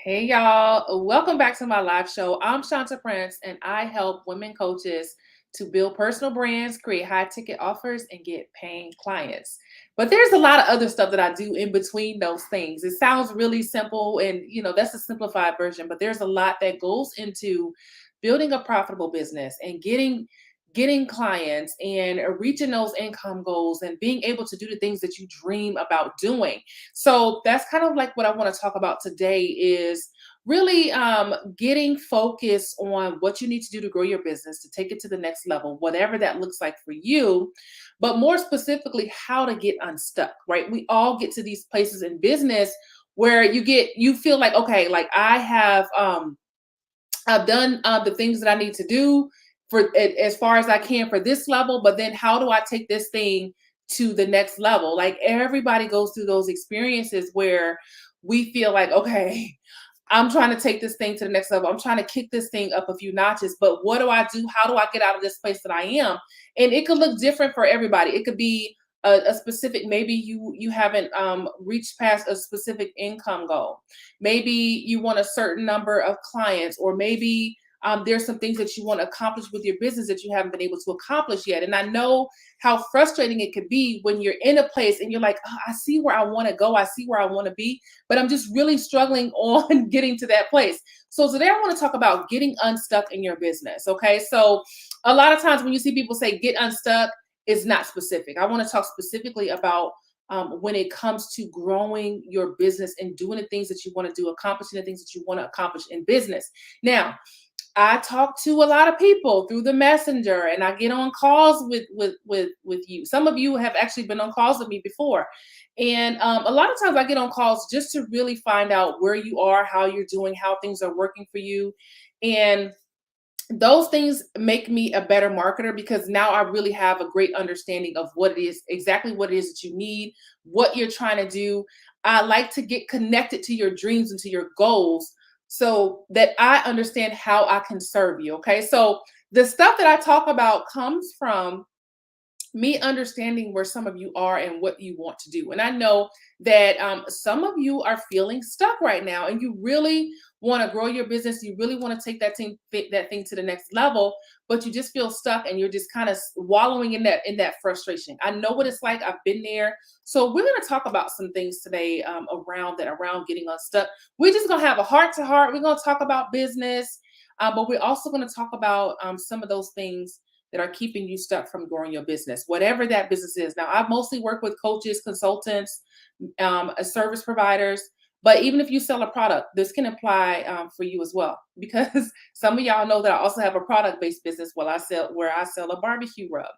Hey y'all, welcome back to my live show. I'm Shanta Prince and I help women coaches to build personal brands, create high ticket offers, and get paying clients. But there's a lot of other stuff that I do in between those things. It sounds really simple and that's a simplified version, but there's a lot that goes into building a profitable business and getting clients and reaching those income goals and being able to do the things that you dream about doing. So that's kind of like what I want to talk about today is really getting focused on what you need to do to grow your business, to take it to the next level, whatever that looks like for you, but more specifically, how to get unstuck, right? We all get to these places in business where you feel like, okay, like I've done the things that I need to do as far as I can for this level, but then how do I take this thing to the next level? Like everybody goes through those experiences where we feel like, okay, I'm trying to take this thing to the next level. I'm trying to kick this thing up a few notches, but what do I do? How do I get out of this place that I am? And it could look different for everybody. It could be a specific, maybe you haven't reached past a specific income goal. Maybe you want a certain number of clients, or maybe there's some things that you want to accomplish with your business that you haven't been able to accomplish yet. And I know how frustrating it could be when you're in a place and you're like, oh, I see where I want to go. I see where I want to be, but I'm just really struggling on getting to that place. So today I want to talk about getting unstuck in your business. Okay. So a lot of times when you see people say get unstuck, it's not specific. I want to talk specifically about when it comes to growing your business and doing the things that you want to do, accomplishing the things that you want to accomplish in business. Now, I talk to a lot of people through the messenger, and I get on calls with you. Some of you have actually been on calls with me before, and a lot of times I get on calls just to really find out where you are, how you're doing, how things are working for you, and those things make me a better marketer because now I really have a great understanding of what it is, exactly what it is that you need, what you're trying to do. I like to get connected to your dreams and to your goals so that I understand how I can serve you. Okay. So the stuff that I talk about comes from me understanding where some of you are and what you want to do. And I know that some of you are feeling stuck right now, and you really want to grow your business. You really want to take that thing to the next level, but you just feel stuck, and you're just kind of wallowing in that frustration. I know what it's like. I've been there. So we're going to talk about some things today around getting unstuck. We're just going to have a heart to heart. We're going to talk about business, but we're also going to talk about some of those things that are keeping you stuck from growing your business, whatever that business is. Now, I mostly work with coaches, consultants, service providers, but even if you sell a product, this can apply for you as well. Because some of y'all know that I also have a product-based business where I sell a barbecue rub.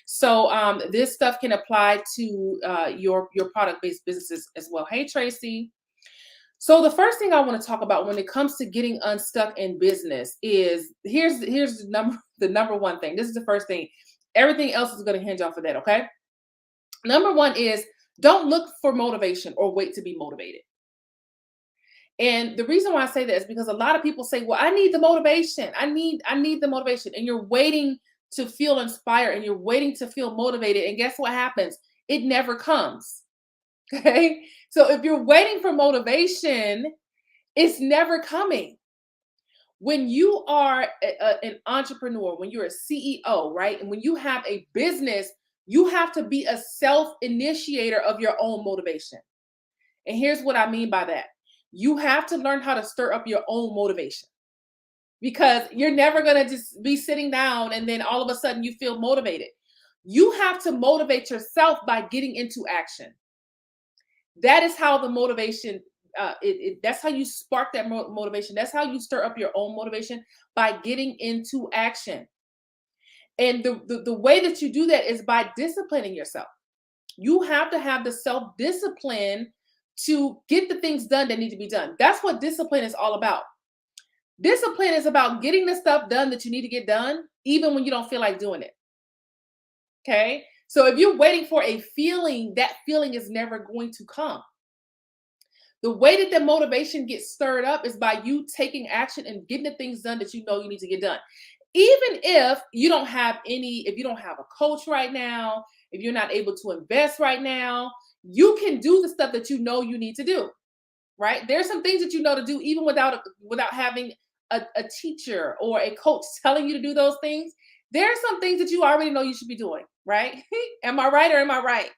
So this stuff can apply to your product-based businesses as well. Hey, Tracy. So the first thing I want to talk about when it comes to getting unstuck in business is here's the number one thing. This is the first thing. Everything else is going to hinge off of that, okay? Number one is don't look for motivation or wait to be motivated. And the reason why I say that is because a lot of people say, "Well, I need the motivation. I need the motivation." And you're waiting to feel inspired and you're waiting to feel motivated. And guess what happens? It never comes. Okay? So if you're waiting for motivation, it's never coming. When you are an entrepreneur, when you're a CEO, right? And when you have a business, you have to be a self initiator of your own motivation. And here's what I mean by that: you have to learn how to stir up your own motivation, because you're never going to just be sitting down and then all of a sudden you feel motivated. You have to motivate yourself by getting into action. That is how the motivation that's how you spark that motivation. That's how you stir up your own motivation, by getting into action. And the way that you do that is by disciplining yourself. You have to have the self discipline to get the things done that need to be done. That's what discipline is all about. Discipline is about getting the stuff done that you need to get done even when you don't feel like doing it. Okay? So if you're waiting for a feeling, that feeling is never going to come. The way that the motivation gets stirred up is by you taking action and getting the things done that you know you need to get done. Even if you don't have a coach right now, if you're not able to invest right now, you can do the stuff that you know you need to do, right? There's some things that you know to do even without having a teacher or a coach telling you to do those things. There are some things that you already know you should be doing, right? Am I right or am I right?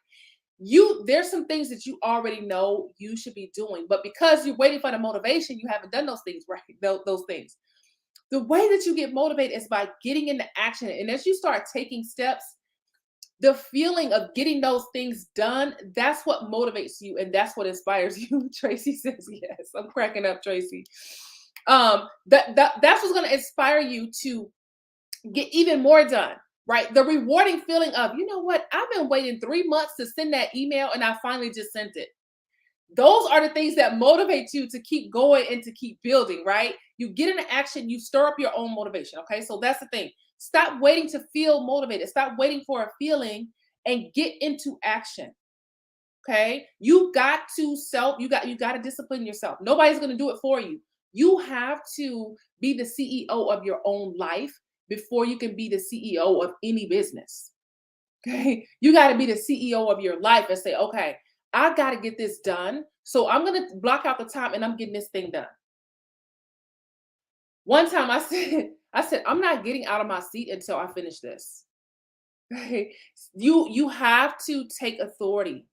There's some things that you already know you should be doing, but because you're waiting for the motivation, you haven't done those things, right? Those things. The way that you get motivated is by getting into action. And as you start taking steps, the feeling of getting those things done, that's what motivates you and that's what inspires you. Tracy says yes. I'm cracking up, Tracy. That's what's going to inspire you to get even more done, right? The rewarding feeling of, you know what, I've been waiting 3 months to send that email and I finally just sent it. Those are the things that motivate you to keep going and to keep building, right? You get into action, you stir up your own motivation. Okay. So that's the thing. Stop waiting to feel motivated. Stop waiting for a feeling and get into action. Okay. You got to discipline yourself. Nobody's going to do it for you. You have to be the CEO of your own life before you can be the CEO of any business. Okay. You got to be the CEO of your life and say, okay, I got to get this done. So I'm going to block out the time and I'm getting this thing done. One time I said, I'm not getting out of my seat until I finish this. Okay. You have to take authority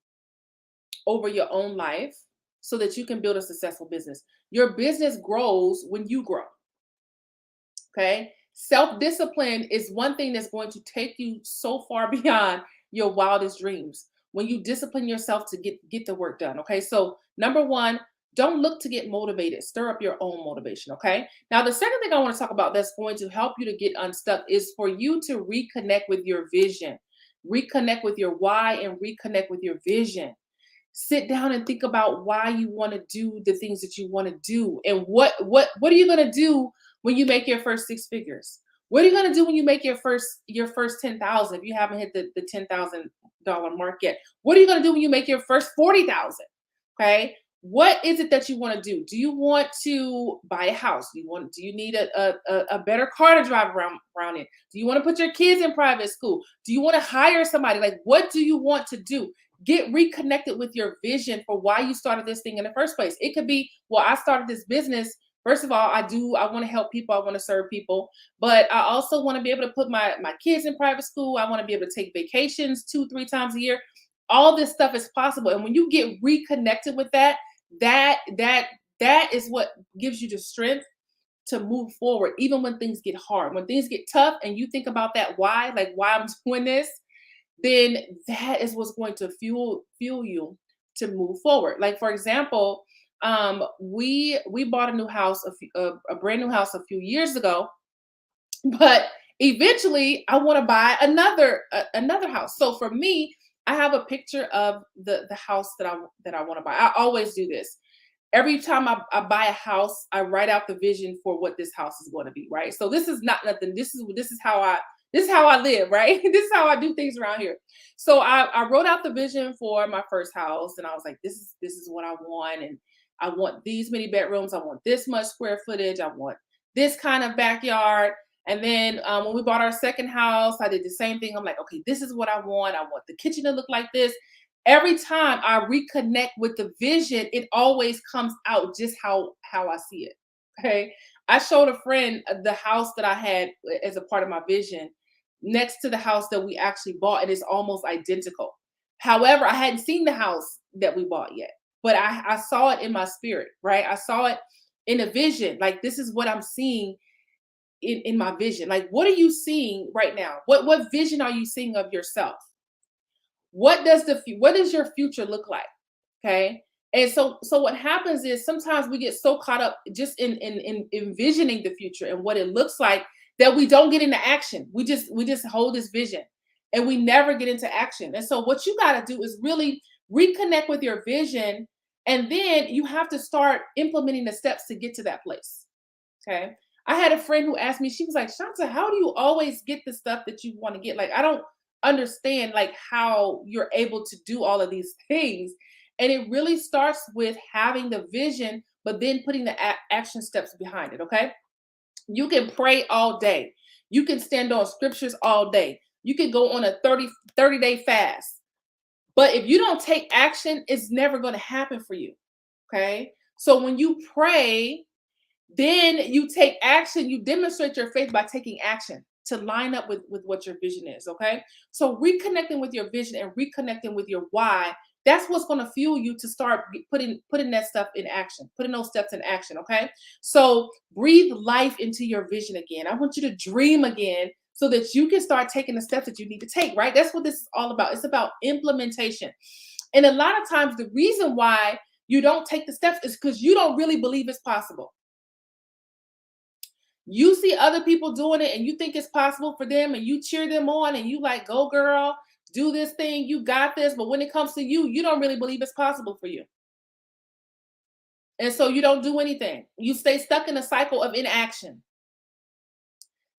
over your own life so that you can build a successful business. Your business grows when you grow. Okay. Self-discipline is one thing that's going to take you so far beyond your wildest dreams when you discipline yourself to get the work done. Okay. So number one, don't look to get motivated. Stir up your own motivation. Okay. Now, the second thing I want to talk about that's going to help you to get unstuck is for you to reconnect with your vision, reconnect with your why, and reconnect with your vision. Sit down and think about why you want to do the things that you want to do, and what are you going to do when you make your first six figures? What are you going to do when you make your first 10,000 if you haven't hit the $10,000 mark yet? What are you going to do when you make your first 40,000? Okay, what is it that you want to do? Do you want to buy a house? Do you need a better car to drive around in? Do you want to put your kids in private school? Do you want to hire somebody? Like, what do you want to do? Get reconnected with your vision for why you started this thing in the first place. It could be, well, I started this business. First of all, I want to help people. I want to serve people, but I also want to be able to put my kids in private school. I want to be able to take vacations 2-3 times a year. All this stuff is possible. And when you get reconnected with that is what gives you the strength to move forward, even when things get hard, when things get tough and you think about that why, like why I'm doing this, then that is what's going to fuel you to move forward. Like, for example, we bought a new house, a brand new house a few years ago, but eventually I want to buy another house. So for me, I have a picture of the house that I want to buy. I always do this. Every time I buy a house, I write out the vision for what this house is going to be, right? So this is not nothing. This is how I live, right? This is how I do things around here. So I wrote out the vision for my first house, and I was like, this is what I want, and I want these many bedrooms. I want this much square footage. I want this kind of backyard. And then when we bought our second house, I did the same thing. I'm like, okay, this is what I want. I want the kitchen to look like this. Every time I reconnect with the vision, it always comes out just how I see it. Okay. I showed a friend the house that I had as a part of my vision next to the house that we actually bought, and it's almost identical. However, I hadn't seen the house that we bought yet, but I saw it in my spirit, right? I saw it in a vision. Like, this is what I'm seeing in my vision. Like, what are you seeing right now? What vision are you seeing of yourself? What does your future look like? Okay. And so what happens is sometimes we get so caught up just in envisioning the future and what it looks like that we don't get into action. We just hold this vision and we never get into action. And so what you got to do is really reconnect with your vision, and then you have to start implementing the steps to get to that place. Okay. I had a friend who asked me, she was like, Shanta, how do you always get the stuff that you want to get? Like, I don't understand like how you're able to do all of these things. And it really starts with having the vision, but then putting the action steps behind it. Okay. You can pray all day. You can stand on scriptures all day. You can go on a 30-day fast. But if you don't take action, it's never going to happen for you. Okay. So when you pray, then you take action, you demonstrate your faith by taking action to line up with what your vision is, okay? So reconnecting with your vision and reconnecting with your why, that's what's going to fuel you to start putting that stuff in action, putting those steps in action, okay? So breathe life into your vision again. I want you to dream again so that you can start taking the steps that you need to take, right? That's what this is all about. It's about implementation. And a lot of times the reason why you don't take the steps is because you don't really believe it's possible. You see other people doing it and you think it's possible for them and you cheer them on and you like, go girl, do this thing, you got this. But when it comes to you, you don't really believe it's possible for you. And so you don't do anything. You stay stuck in a cycle of inaction,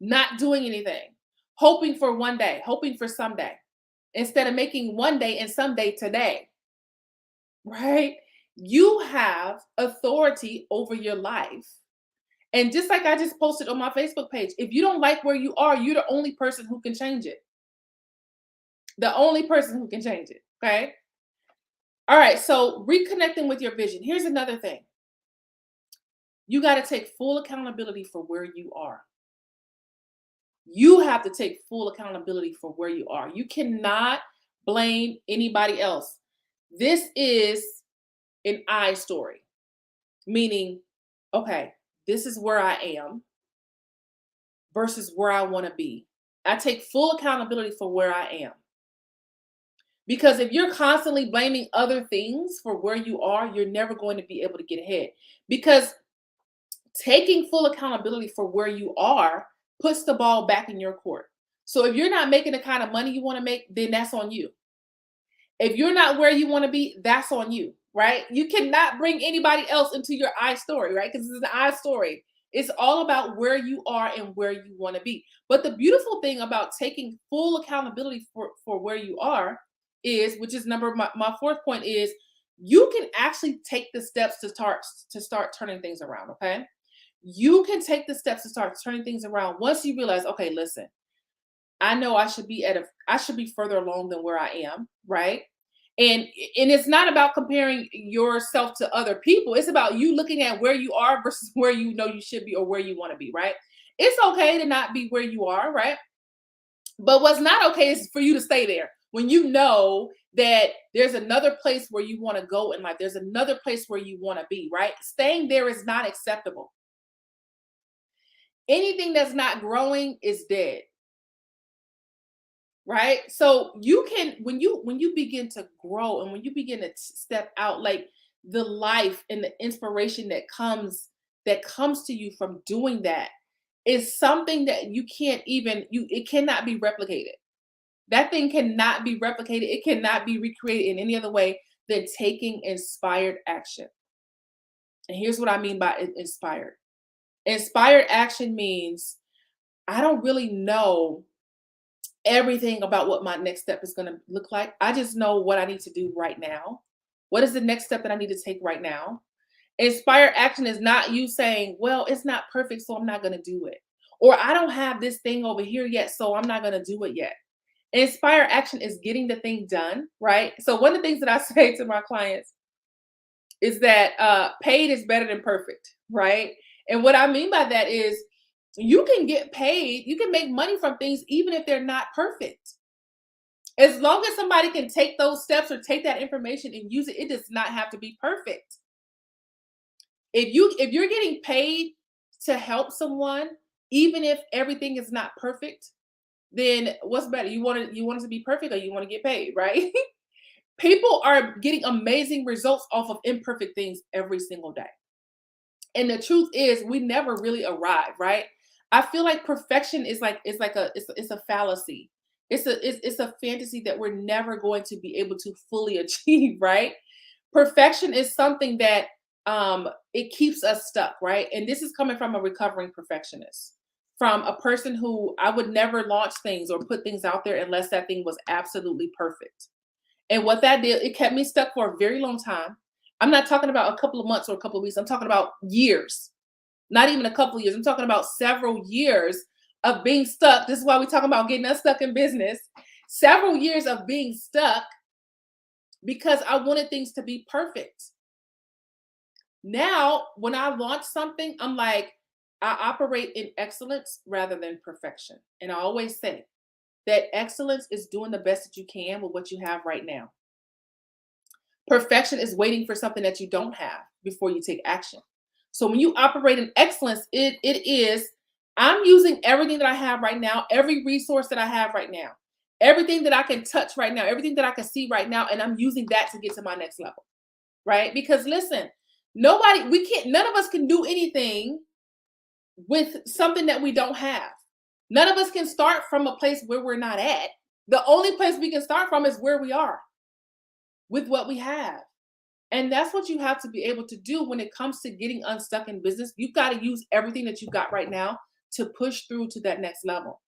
not doing anything, hoping for one day, hoping for someday, instead of making one day and someday today, right? You have authority over your life. And just like I just posted on my Facebook page, if you don't like where you are, you're the only person who can change it. The only person who can change it. Okay. All right. So reconnecting with your vision. Here's another thing. You got to take full accountability for where you are. You have to take full accountability for where you are. You cannot blame anybody else. This is an I story, meaning, okay, this is where I am versus where I want to be. I take full accountability for where I am. Because if you're constantly blaming other things for where you are, you're never going to be able to get ahead. Because taking full accountability for where you are puts the ball back in your court. So if you're not making the kind of money you want to make, then that's on you. If you're not where you want to be, that's on you, right? You cannot bring anybody else into your I story, right? Because it's an I story. It's all about where you are and where you want to be. But the beautiful thing about taking full accountability for where you are is, which is my fourth point is, you can actually take the steps to start turning things around, okay? You can take the steps to start turning things around once you realize, okay, listen, I know I should be further along than where I am, right? And it's not about comparing yourself to other people. It's about you looking at where you are versus where you know you should be or where you want to be, right? It's okay to not be where you are, right? But what's not okay is for you to stay there when you know that there's another place where you want to go in life. There's another place where you want to be, right? Staying there is not acceptable. Anything that's not growing is dead. Right? So you can when you begin to grow and when you begin to step out, like the life and the inspiration that comes to you from doing that is something that you can't even you it cannot be replicated. That thing cannot be replicated. It cannot be recreated in any other way than taking inspired action. And here's what I mean by inspired. Inspired action means I don't really know everything about what my next step is going to look like. I just know what I need to do right now. What is the next step that I need to take right now? Inspired action is not you saying, well, it's not perfect, so I'm not going to do it. Or I don't have this thing over here yet, so I'm not going to do it yet. Inspired action is getting the thing done, right? So one of the things that I say to my clients is that paid is better than perfect, right? And what I mean by that is you can get paid, you can make money from things even if they're not perfect. As long as somebody can take those steps or take that information and use it, it does not have to be perfect. If you're getting paid to help someone, even if everything is not perfect, then what's better? You want it to be perfect or you want to get paid, right? People are getting amazing results off of imperfect things every single day. And the truth is we never really arrive, right? I feel like perfection is a fallacy. It's a fantasy that we're never going to be able to fully achieve, right? Perfection is something that it keeps us stuck, right? And this is coming from a recovering perfectionist, from a person who I would never launch things or put things out there unless that thing was absolutely perfect. And what that did, it kept me stuck for a very long time. I'm not talking about a couple of months or a couple of weeks. I'm talking about years, not even a couple of years. I'm talking about several years of being stuck. This is why we talk about getting unstuck in business. Several years of being stuck because I wanted things to be perfect. Now, when I launch something, I'm like, I operate in excellence rather than perfection. And I always say that excellence is doing the best that you can with what you have right now. Perfection is waiting for something that you don't have before you take action. So when you operate in excellence, it is, I'm using everything that I have right now, every resource that I have right now, everything that I can touch right now, everything that I can see right now, and I'm using that to get to my next level, right? Because listen, none of us can do anything with something that we don't have. None of us can start from a place where we're not at. The only place we can start from is where we are with what we have. And that's what you have to be able to do when it comes to getting unstuck in business. You've got to use everything that you've got right now to push through to that next level.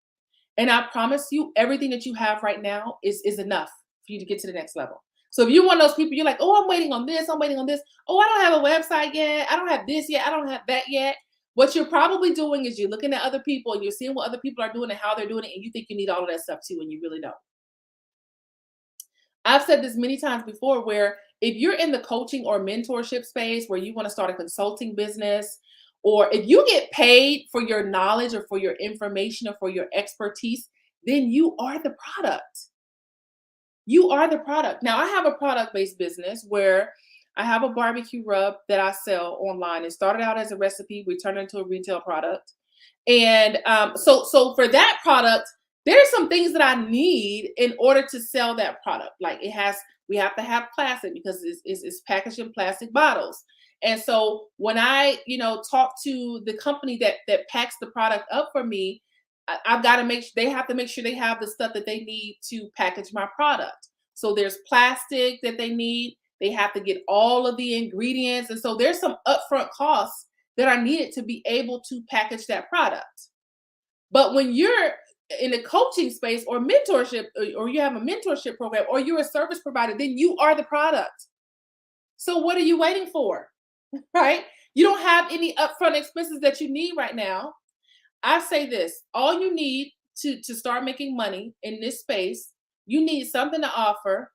And I promise you, everything that you have right now is enough for you to get to the next level. So if you're one of those people, you're like, oh, I'm waiting on this, I'm waiting on this. Oh, I don't have a website yet. I don't have this yet. I don't have that yet. What you're probably doing is you're looking at other people and you're seeing what other people are doing and how they're doing it, and you think you need all of that stuff too, and you really don't. I've said this many times before where if you're in the coaching or mentorship space where you want to start a consulting business, or if you get paid for your knowledge or for your information or for your expertise, then you are the product. You are the product. Now, I have a product based business where I have a barbecue rub that I sell online. It started out as a recipe, we turned it into a retail product. And so for that product, there's some things that I need in order to sell that product. Like we have to have plastic because it's packaged in plastic bottles. And so when I, talk to the company that packs the product up for me, I've got to they have to make sure they have the stuff that they need to package my product. So there's plastic that they need. They have to get all of the ingredients. And so there's some upfront costs that are needed to be able to package that product. But when you're in a coaching space or mentorship, or you have a mentorship program, or you're a service provider, then you are the product. So what are you waiting for? Right? You don't have any upfront expenses that you need right now. I say this, all you need to start making money in this space, you need something to offer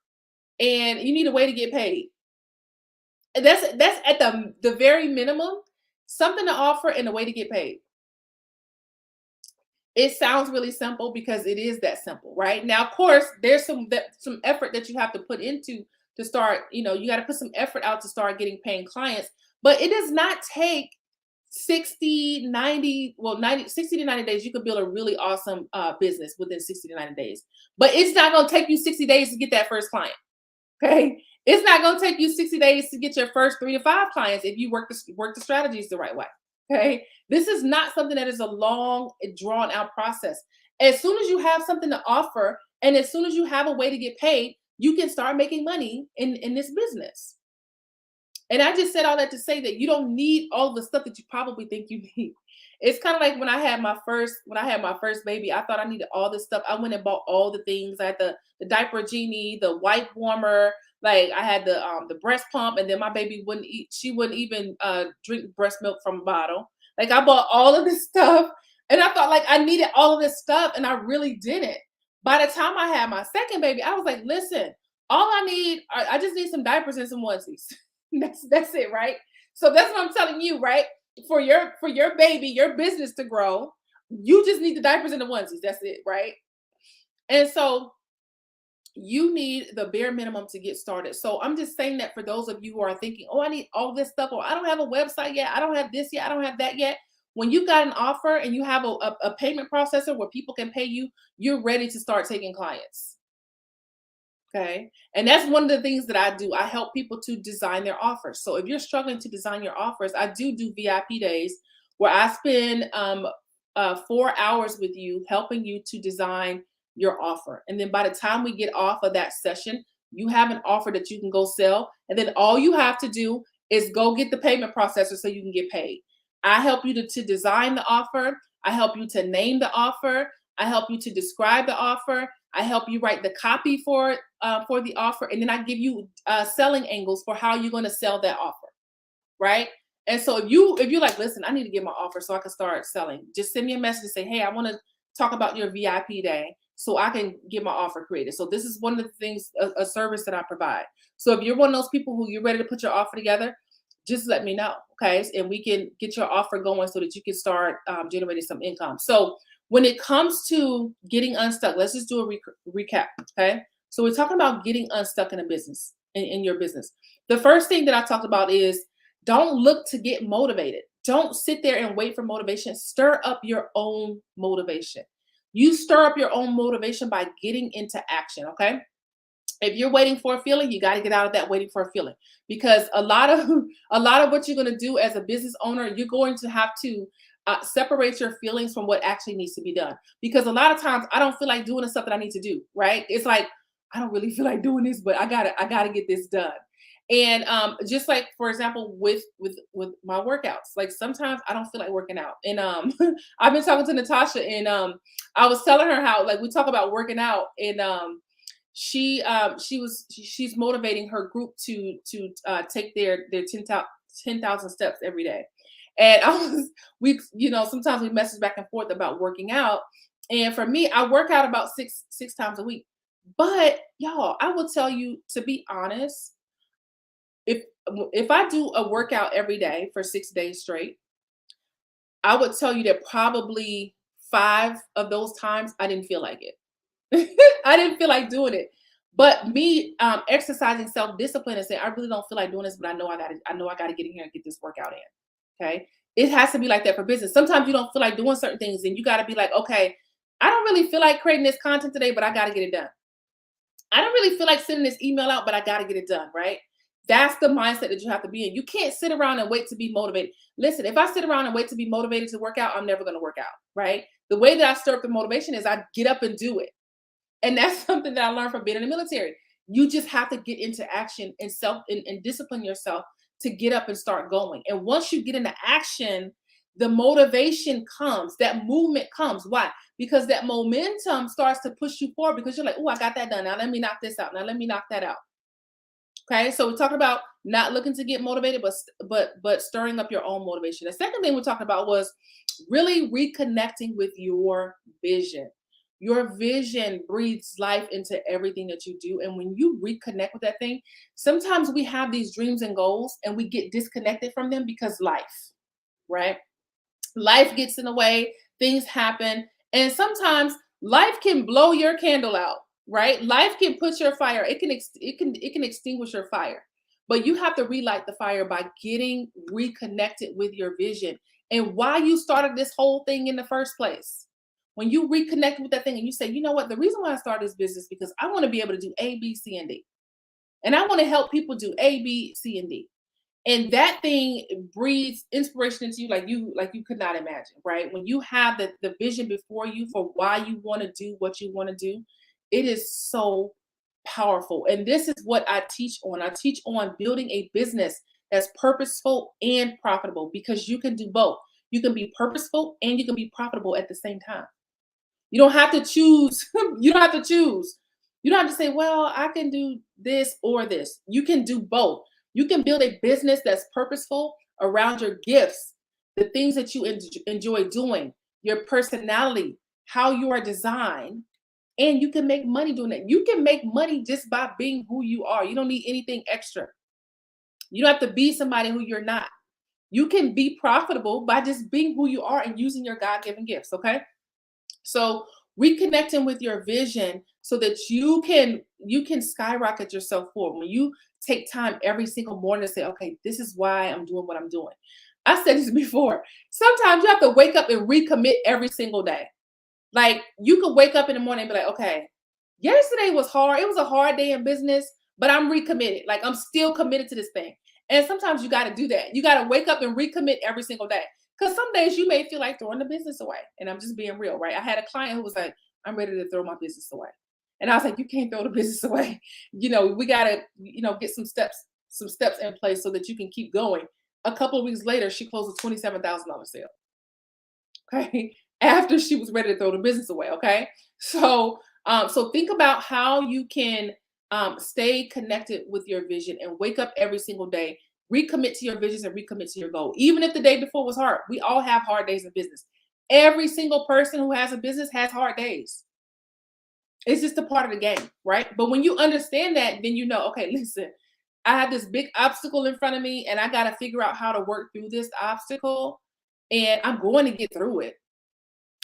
and you need a way to get paid. And that's at the very minimum, something to offer and a way to get paid. It sounds really simple because it is that simple, right? Now, of course, there's some effort that you have to put into to start, you got to put some effort out to start getting paying clients, but it does not take 60 to 90 days. You could build a really awesome business within 60 to 90 days, but it's not going to take you 60 days to get that first client. Okay, it's not going to take you 60 days to get your first 3 to 5 clients if you work the strategies the right way. Okay, this is not something that is a long, drawn out process. As soon as you have something to offer, and as soon as you have a way to get paid, you can start making money in this business. And I just said all that to say that you don't need all the stuff that you probably think you need. It's kind of like when I had my first baby, I thought I needed all this stuff. I went and bought all the things. I had the diaper genie, the wipe warmer, like I had the breast pump, and then my baby wouldn't eat. She wouldn't even drink breast milk from a bottle. Like I bought all of this stuff, and I thought like I needed all of this stuff, and I really didn't. By the time I had my second baby, I was like, listen, all I just need some diapers and some onesies. That's it, right? So that's what I'm telling you, right? For your baby, your business to grow, you just need the diapers and the onesies. That's it, right? And so you need the bare minimum to get started. So I'm just saying that for those of you who are thinking, oh, I need all this stuff, or I don't have a website yet, I don't have this yet, I don't have that yet. When you got an offer and you have a payment processor where people can pay you, you're ready to start taking clients. Okay. And that's one of the things that I do. I help people to design their offers. So if you're struggling to design your offers, I do VIP days where I spend 4 hours with you, helping you to design your offer. And then by the time we get off of that session, you have an offer that you can go sell. And then all you have to do is go get the payment processor so you can get paid. I help you to design the offer. I help you to name the offer. I help you to describe the offer. I help you write the copy for the offer, and then I give you selling angles for how you're going to sell that offer, right? And so if you're like, listen, I need to get my offer so I can start selling, just send me a message and say, hey, I want to talk about your VIP day so I can get my offer created. So this is one of the things, a service that I provide. So if you're one of those people who you're ready to put your offer together, just let me know. Okay. And we can get your offer going so that you can start generating some income. So when it comes to getting unstuck, let's just do a recap. Okay. So we're talking about getting unstuck in a business, in your business. The first thing that I talked about is don't look to get motivated. Don't sit there and wait for motivation. Stir up your own motivation. You stir up your own motivation by getting into action. Okay. If you're waiting for a feeling, you got to get out of that waiting for a feeling, because a lot of what you're going to do as a business owner, you're going to have to separate your feelings from what actually needs to be done. Because a lot of times I don't feel like doing the stuff that I need to do. Right? It's like I don't really feel like doing this, but I gotta get this done. And just like for example with my workouts, like sometimes I don't feel like working out, and I've been talking to Natasha, and I was telling her how like we talk about working out, and she's motivating her group to take their 10,000 steps every day. And sometimes we message back and forth about working out. And for me, I work out about six times a week. But y'all, I will tell you, to be honest, if if I do a workout every day for 6 days straight, I would tell you that probably 5 of those times I didn't feel like it. I didn't feel like doing it. But me exercising self-discipline and saying, I really don't feel like doing this, but I know I gotta get in here and get this workout in. Okay. It has to be like that for business. Sometimes you don't feel like doing certain things, and you gotta be like, okay, I don't really feel like creating this content today, but I gotta get it done. I don't really feel like sending this email out, but I gotta get it done, right? That's the mindset that you have to be in. You can't sit around and wait to be motivated. Listen, if I sit around and wait to be motivated to work out, I'm never gonna work out, right? The way that I stir up the motivation is I get up and do it. And that's something that I learned from being in the military. You just have to get into action and and discipline yourself to get up and start going. And once you get into action, the motivation comes, that movement comes. Why? Because that momentum starts to push you forward, because you're like, oh, I got that done. Now let me knock this out. Now let me knock that out. Okay. So we're talking about not looking to get motivated, but stirring up your own motivation. The second thing we're talking about was really reconnecting with your vision. Your vision breathes life into everything that you do. And when you reconnect with that thing, sometimes we have these dreams and goals and we get disconnected from them because life, right? Life gets in the way, things happen, and sometimes life can blow your candle out, right? Life can put your fire, it can extinguish your fire. But you have to relight the fire by getting reconnected with your vision and why you started this whole thing in the first place. When you reconnect with that thing and you say, you know what, the reason why I started this business because I want to be able to do A, B, C, and D. And I want to help people do A, B, C, and D. And that thing breeds inspiration into you like you could not imagine, right? When you have the vision before you for why you want to do what you want to do, it is so powerful. And this is what I teach on. I teach on building a business that's purposeful and profitable, because you can do both. You can be purposeful and you can be profitable at the same time. You don't have to choose. You don't have to choose. You don't have to say, well, I can do this or this. You can do both. You can build a business that's purposeful around your gifts, the things that you enjoy doing, your personality, how you are designed, and you can make money doing it. You can make money just by being who you are. You don't need anything extra. You don't have to be somebody who you're not. You can be profitable by just being who you are and using your God-given gifts, okay? So reconnecting with your vision so that you can skyrocket yourself forward. When you take time every single morning to say, okay, this is why I'm doing what I'm doing. I said this before. Sometimes you have to wake up and recommit every single day. Like you could wake up in the morning and be like, okay, yesterday was hard. It was a hard day in business, but I'm recommitted. Like I'm still committed to this thing. And sometimes you got to do that. You got to wake up and recommit every single day. Because some days you may feel like throwing the business away. And I'm just being real, right? I had a client who was like, I'm ready to throw my business away. And I was like, you can't throw the business away. We got to, get some steps in place so that you can keep going. A couple of weeks later, she closed a $27,000 sale. Okay. After she was ready to throw the business away. Okay. So think about how you can stay connected with your vision and wake up every single day, recommit to your visions and recommit to your goal. Even if the day before was hard, we all have hard days in business. Every single person who has a business has hard days. It's just a part of the game, right? But when you understand that, then okay, listen, I have this big obstacle in front of me and I got to figure out how to work through this obstacle and I'm going to get through it.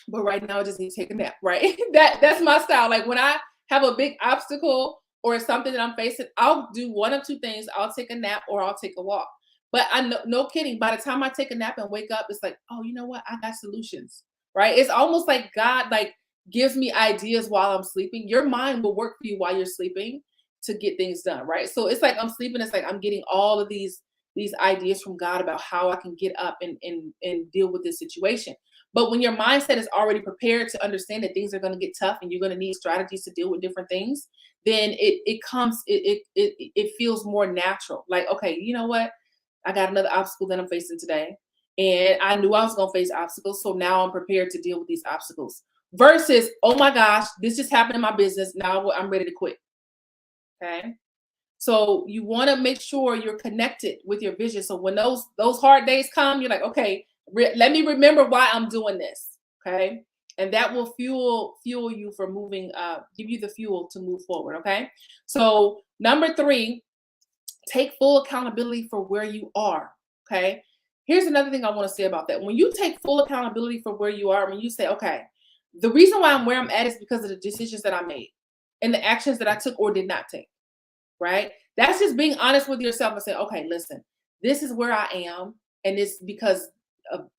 But right now I just need to take a nap, right? That's my style. Like when I have a big obstacle or something that I'm facing, I'll do one of two things. I'll take a nap or I'll take a walk. But I know, no kidding, by the time I take a nap and wake up, it's like, oh, you know what? I got solutions, right? It's almost like God like gives me ideas while I'm sleeping. Your mind will work for you while you're sleeping to get things done, right? So it's like I'm sleeping, it's like I'm getting all of these ideas from God about how I can get up and deal with this situation. But when your mindset is already prepared to understand that things are going to get tough and you're going to need strategies to deal with different things, then it feels more natural. Like, okay, you know what? I got another obstacle that I'm facing today. And I knew I was going to face obstacles. So now I'm prepared to deal with these obstacles. Versus, oh my gosh, this just happened in my business. Now I'm ready to quit. Okay. So you want to make sure you're connected with your vision. So when those hard days come, you're like, okay, let me remember why I'm doing this. Okay. And that will fuel you for moving, give you the fuel to move forward. Okay. So number 3, take full accountability for where you are. Okay. Here's another thing I want to say about that. When you take full accountability for where you are, when you say, okay, the reason why I'm where I'm at is because of the decisions that I made and the actions that I took or did not take. Right? That's just being honest with yourself and say, okay, listen, this is where I am. And it's because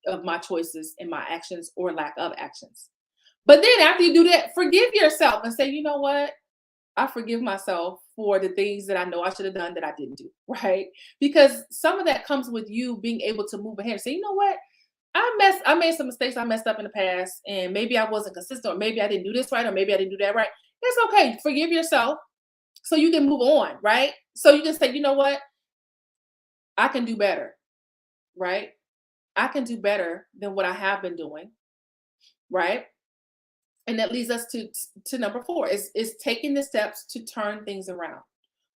of my choices and my actions or lack of actions. But then after you do that, forgive yourself and say, you know what? I forgive myself for the things that I know I should have done that I didn't do. Right? Because some of that comes with you being able to move ahead and say, you know what? I made some mistakes. I messed up in the past and maybe I wasn't consistent or maybe I didn't do this right or maybe I didn't do that right. It's okay. Forgive yourself so you can move on, right? So you can say, you know what? I can do better, right? I can do better than what I have been doing, right? And that leads us to number 4 is taking the steps to turn things around.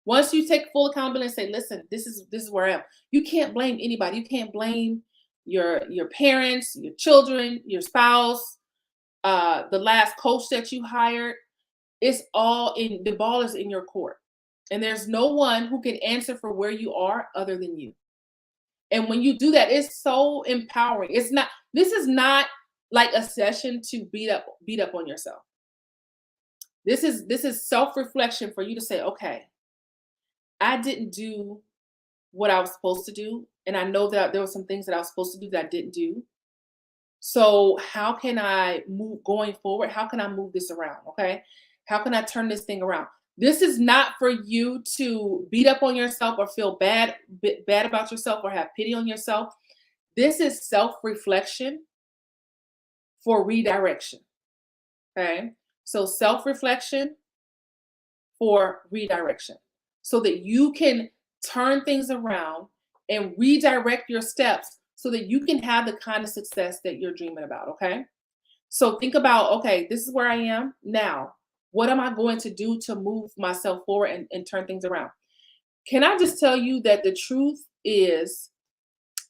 Once you take full accountability and say, listen, this is where I am. You can't blame anybody. You can't blame your parents, your children, your spouse, the last coach that you hired. It's all in the ball is in your court. And there's no one who can answer for where you are other than you. And when you do that, it's so empowering. This is not like a session to beat up on yourself. This is self-reflection for you to say, okay, I didn't do what I was supposed to do. And I know that there were some things that I was supposed to do that I didn't do. So how can I move going forward? How can I move this around? Okay. How can I turn this thing around? This is not for you to beat up on yourself or feel bad about yourself or have pity on yourself. This is self-reflection for redirection. Okay. So self-reflection for redirection so that you can turn things around and redirect your steps so that you can have the kind of success that you're dreaming about. Okay. So think about, okay, this is where I am now. What am I going to do to move myself forward and turn things around? Can I just tell you that the truth is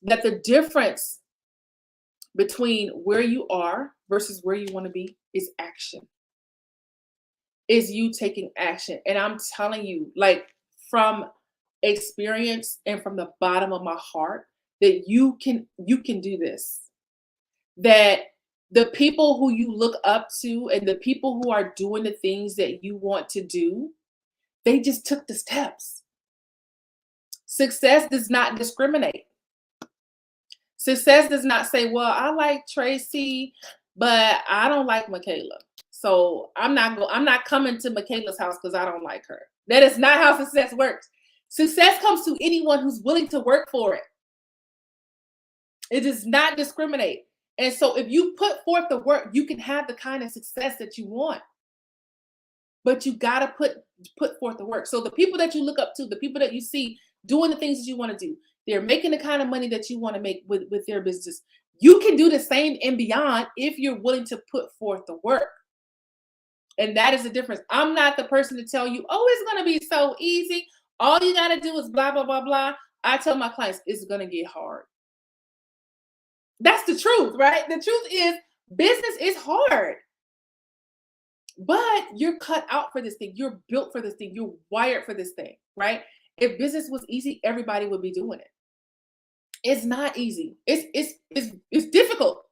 that the difference between where you are versus where you want to be is action. Is you taking action. And I'm telling you, like from experience and from the bottom of my heart, that you can do this. That the people who you look up to and the people who are doing the things that you want to do, they just took the steps. Success does not discriminate. Success does not say, well, I like Tracy, but I don't like Michaela. So I'm not coming to Michaela's house because I don't like her. That is not how success works. Success comes to anyone who's willing to work for it. It does not discriminate. And so if you put forth the work, you can have the kind of success that you want. But you got to put forth the work. So the people that you look up to, the people that you see doing the things that you want to do, they're making the kind of money that you want to make with their business. You can do the same and beyond if you're willing to put forth the work. And that is the difference. I'm not the person to tell you, oh, it's going to be so easy. All you got to do is blah, blah, blah, blah. I tell my clients, it's going to get hard. That's the truth, right? The truth is business is hard. But you're cut out for this thing. You're built for this thing. You're wired for this thing, right? If business was easy, everybody would be doing it. It's not easy. It's difficult.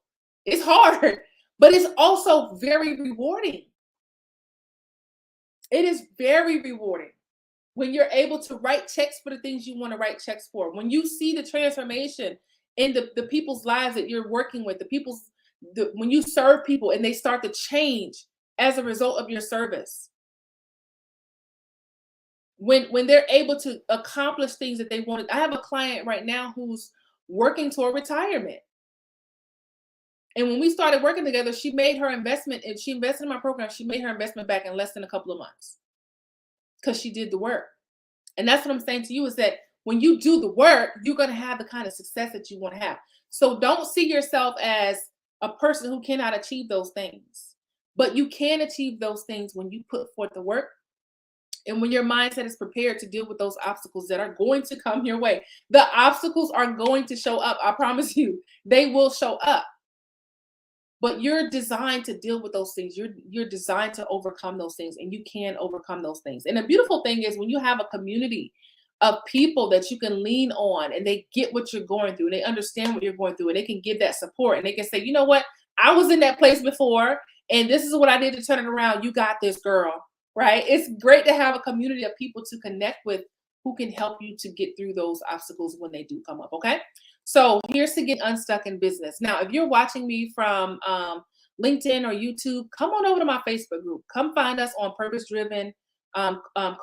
It's hard, but it's also very rewarding. It is very rewarding when you're able to write checks for the things you want to write checks for. When you see the transformation in the people's lives that you're working with, when you serve people and they start to change as a result of your service. When they're able to accomplish things that they wanted. I have a client right now who's working toward retirement. And when we started working together, she made her investment and she invested in my program. She made her investment back in less than a couple of months because she did the work. And that's what I'm saying to you is that when you do the work, you're going to have the kind of success that you want to have. So don't see yourself as a person who cannot achieve those things. But you can achieve those things when you put forth the work and when your mindset is prepared to deal with those obstacles that are going to come your way. The obstacles are going to show up. I promise you, they will show up. But you're designed to deal with those things. You're designed to overcome those things, and you can overcome those things. And the beautiful thing is when you have a community of people that you can lean on and they get what you're going through and they understand what you're going through and they can give that support and they can say, you know what, I was in that place before and this is what I did to turn it around. You got this, girl, right? It's great to have a community of people to connect with who can help you to get through those obstacles when they do come up, okay? So here's to get unstuck in business. Now, if you're watching me from LinkedIn or YouTube, come on over to my Facebook group. Come find us on Purpose Driven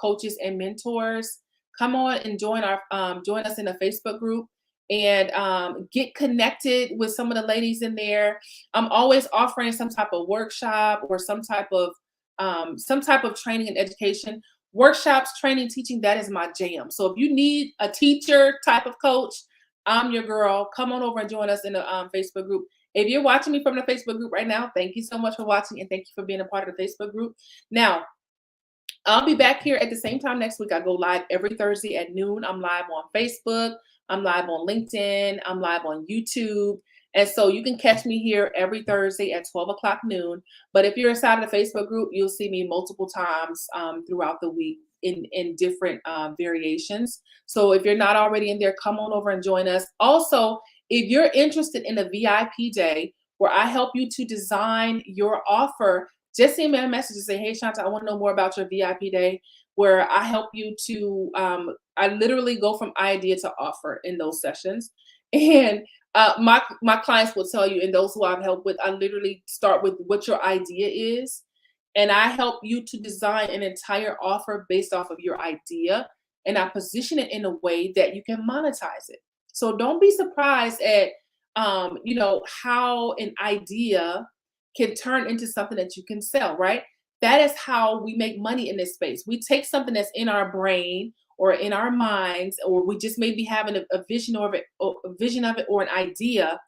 Coaches and Mentors. Come on and join us in a Facebook group and get connected with some of the ladies in there. I'm always offering some type of workshop or some type of training and education. Workshops, training, teaching, that is my jam. So if you need a teacher type of coach, I'm your girl. Come on over and join us in the Facebook group. If you're watching me from the Facebook group right now, thank you so much for watching and thank you for being a part of the Facebook group. Now, I'll be back here at the same time next week. I go live every Thursday at noon. I'm live on Facebook. I'm live on LinkedIn. I'm live on YouTube. And so you can catch me here every Thursday at 12 o'clock noon. But if you're inside of the Facebook group, you'll see me multiple times throughout the week in different variations. So if you're not already in there, come on over and join us. Also, if you're interested in a VIP day where I help you to design your offer, just send me a message and say, hey, Shanta, I want to know more about your VIP day, where I help you to, I literally go from idea to offer in those sessions. And my clients will tell you, and those who I've helped with, I literally start with what your idea is. And I help you to design an entire offer based off of your idea. And I position it in a way that you can monetize it. So don't be surprised at, how an idea can turn into something that you can sell, right? That is how we make money in this space. We take something that's in our brain or in our minds, or we just maybe having a vision of it, or a vision of it, or an idea,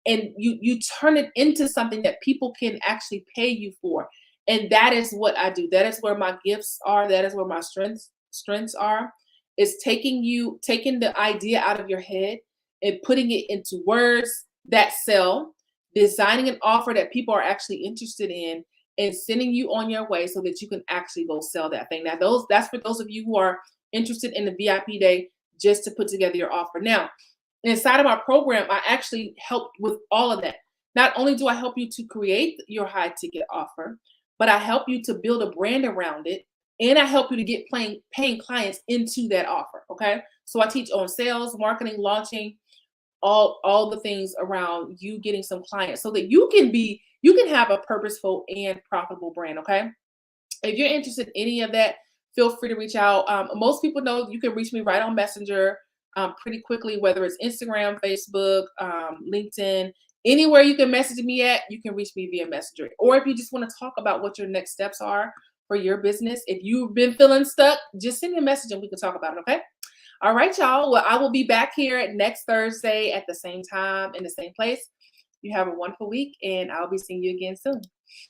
and you turn it into something that people can actually pay you for. And that is what I do. That is where my gifts are. That is where my strengths are. Is taking the idea out of your head and putting it into words that sell, designing an offer that people are actually interested in, and sending you on your way so that you can actually go sell that thing. Now, that's for those of you who are interested in the VIP day, just to put together your offer. Now, inside of our program, I actually help with all of that. Not only do I help you to create your high ticket offer, but I help you to build a brand around it. And I help you to get paying clients into that offer. Okay. So I teach on sales, marketing, launching, all the things around you getting some clients so that you can have a purposeful and profitable brand. Okay. If you're interested in any of that, feel free to reach out. Most people know you can reach me right on Messenger pretty quickly, whether it's Instagram, Facebook, LinkedIn, anywhere you can message me at, you can reach me via Messenger. Or if you just want to talk about what your next steps are for your business, if you've been feeling stuck, just send me a message and we can talk about it, okay? All right, y'all. Well, I will be back here next Thursday at the same time in the same place. You have a wonderful week, and I'll be seeing you again soon.